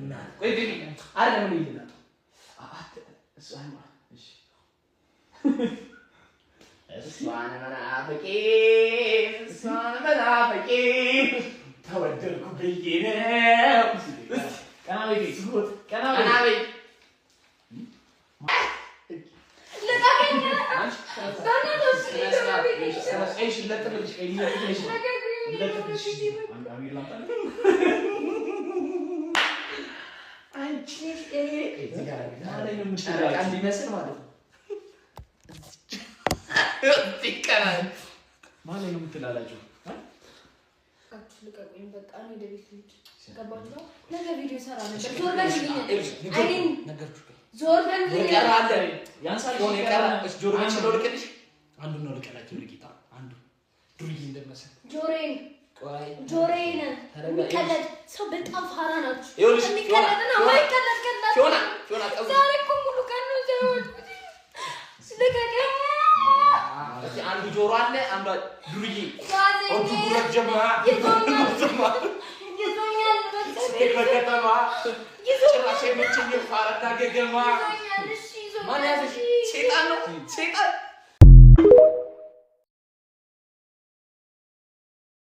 ምን አለ ቆይ ግቢ አይደለም ምን ይላል እሷማ እሺ እሷን መናፈቄ ተወደድኩ ብዬ ነው ቀናበይ ስሁት ቀናበይ ለታከኝ አንቺ ባናዶስ እሺ ለጥልሽ ለጥልሽ አንጋቢ ላምጣ አንቺ እዚህ ጋር ማለት ነው ጨረቃ እንዲመስል ማለት ነው ትከራ ማለት ነው የምትላላችሁ አትልቀቁኝ በቃ ነው ደብት ልጅ ገባችሁ ነገ ቪዲዮ ሰራ ነበር ዞር በልኝ አይኔን ነገርኩሽ ዞር በልኝ ይቀራል ያንሳል ሆነ ይቀራል እስ ጆሮዬን ስለወልቀልሽ አንዱ ነው ልቀላችሁ ልቂጣ አንዱ ዱርዬ እንደመሰለ ጆሮዬን ከለድ ሰው በጣም ፋራ ናችሁ የሚከለድና ማይከለድ ከላችሁ ሾና ዛሬ እኮ ሙሉ ቀን ነው ዘወድ ስለከደ አንዱ ጆሮ አለ አንዱ ዱርዬ ወንዱ ጉረት ጀማ ይዞኛል በከተማ ጭራሽ የመቸኝ ፋራና ገገማ ማን ያዘሽ ሴጣን ነው ሴጣን